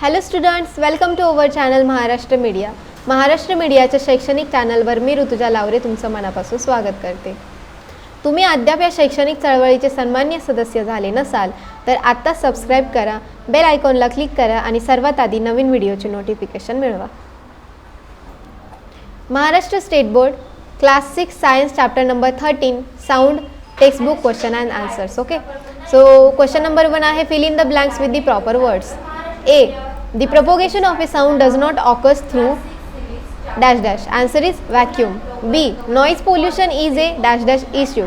Hello students, welcome to our channel Maharashtra media. Maharashtra मीडियाच्या शैक्षणिक चॅनलवर मी ऋतुजा लावरे तुमचं मनापासून स्वागत करते. तुम्ही अद्याप या शैक्षणिक चळवळीचे सन्मान्य सदस्य झाले नसाल तर आत्ता सबस्क्राईब करा, बेल आयकॉनला क्लिक करा आणि सर्वात आधी नवीन व्हिडिओचे नोटिफिकेशन मिळवा. Maharashtra state board class 6 science chapter number 13 sound textbook question and answers. Okay, so question number 1 आहे fill in the blanks with the proper words. A. The propagation of a sound does not occur through dash dash. Answer is vacuum. B. Noise pollution is a dash dash issue.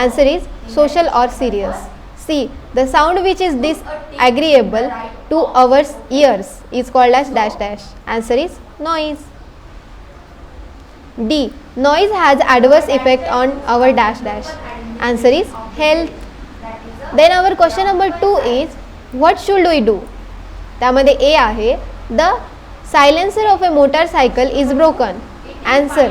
Answer is social or serious. C. The sound which is disagreeable to our ears is called as dash dash. Answer is noise. D. Noise has adverse effect on our dash dash. Answer is health. Then our question number 2 is what should we do? त्यामध्ये ए आहे the silencer of A motorcycle is broken. Answer,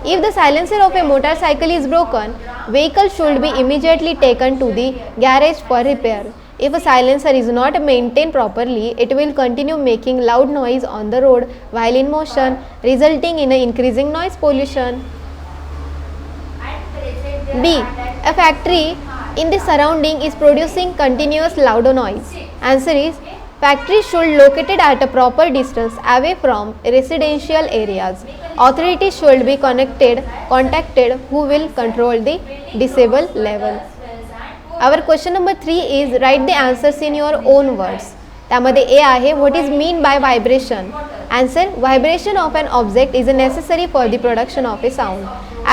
if the silencer of A motorcycle is broken vehicle should be immediately taken to the garage for repair. If a silencer is not maintained properly, it will continue making loud noise on the road while in motion, resulting in an increasing noise pollution. B. A factory in the surrounding is producing continuous loud noise. Answer is factories should located at a proper distance away from residential areas. Authorities should be contacted who will control the decibel level. Our question number 3 is write the answers in your own words. त्यामध्ये ए आहे what is mean by vibration. Answer, vibration of an object is necessary for the production of a sound.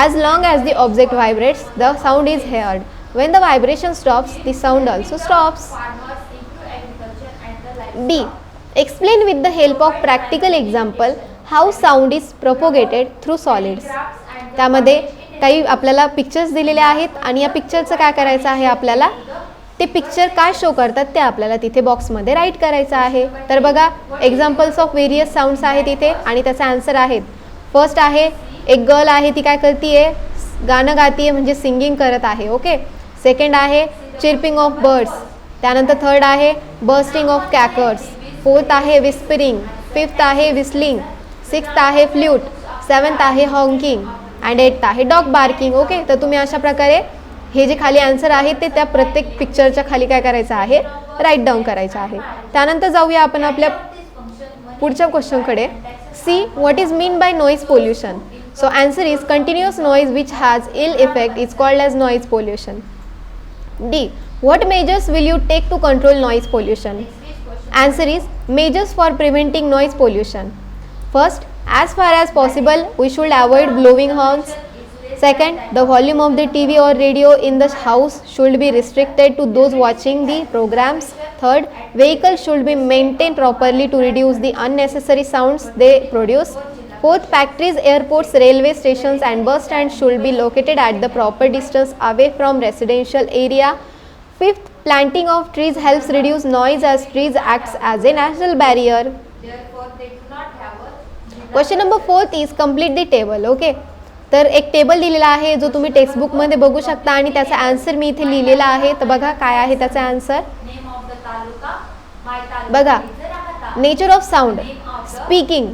As long as the object vibrates, the sound is heard. When the vibration stops, the sound also stops. D. Explain with the help of practical example how sound is propagated through solids. त्यामध्ये काही आपल्याला pictures दिलेले आहेत आणि या पिक्चरचं काय करायचं आहे, आपल्याला ते पिक्चर काय शो करतात ते आपल्याला तिथे बॉक्समध्ये राईट करायचं आहे. तर बघा, एक्झाम्पल्स ऑफ व्हेरियस साऊंड्स आहेत इथे आणि त्याचा आन्सर आहेत. फर्स्ट आहे एक गर्ल आहे, ती काय करते, गाणं गाते म्हणजे सिंगिंग करत आहे. ओके, सेकंड आहे चिर्पिंग ऑफ बर्ड्स. त्यानंतर थर्ड आहे बर्स्टिंग ऑफ क्रॅकर्स. फोर्थ आहे विस्परिंग. फिफ्थ आहे विस्लिंग. सिक्स्थ आहे फ्ल्यूट. सेवन्थ आहे हॉकिंग अँड एट्थ आहे डॉग बार्किंग. ओके, तर तुम्ही अशा प्रकारे हे जे खाली आन्सर आहे ते त्या प्रत्येक पिक्चरच्या खाली काय करायचं आहे, राईट डाऊन करायचं आहे. त्यानंतर जाऊया आपण आपल्या पुढच्या क्वेश्चनकडे. See what is mean by noise pollution. So answer is continuous noise which has ill effect is called as noise pollution. D. What measures will you take to control noise pollution? Answer is measures for preventing noise pollution. First, as far as possible, we should avoid blowing horns. Second, the volume of the TV or radio in the house should be restricted to those watching the programs. Third, vehicles should be maintained properly to reduce the unnecessary sounds they produce. Fourth, factories, airports, railway stations and bus stands should be located at the proper distance away from residential area. Fifth, planting of trees helps reduce noise as trees acts as a natural barrier. Question number 4 is complete the table. Okay, तर एक table दिलेला आहे जो तुम्ही टेक्स्टबुकमध्ये बघू शकता आणि त्याचा आन्सर मी इथे लिहिलेला आहे. तर बघा काय आहे त्याचा आन्सर. बघा, नेचर ऑफ साऊंड स्पीकिंग,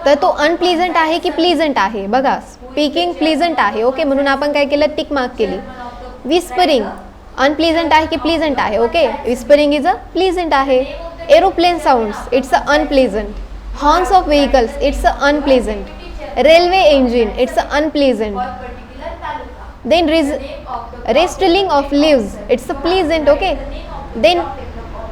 तर तो अनप्लीजंट आहे की प्लीजंट आहे. बघा, स्पीकिंग प्लीजंट आहे. ओके, म्हणून आपण काय केलं, टिक मार्क केली. विस्परिंग अनप्लीजंट आहे की प्लीजंट आहे. Okay, whispering is a pleasant आहे. Aeroplane sounds it's a unpleasant. Horns of vehicles it's a unpleasant. Railway engine it's a unpleasant. Then rustling of leaves it's a pleasant. Okay, then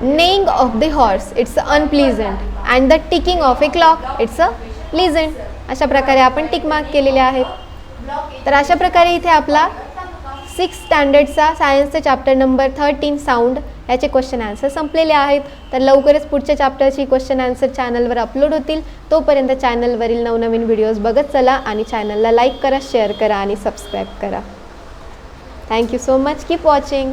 neighing of the horse it's a unpleasant and the ticking of a clock it's a pleasant. अशा प्रकारे आपण tick mark केलेले आहेत. तर अशा प्रकारे इथे आपला 6th स्टँडर्डचा सायन्सचा चॅप्टर नंबर 13 साऊंड याचे क्वेश्चन आन्सर संपलेले आहेत. तर लवकरच पुढच्या चॅप्टरची क्वेश्चन आन्सर चॅनलवर अपलोड होतील. तोपर्यंत चॅनलवरील नवनवीन व्हिडिओज बघत चला आणि चॅनलला लाईक करा, शेअर करा आणि सबस्क्राईब करा. Thank you so much. Keep watching.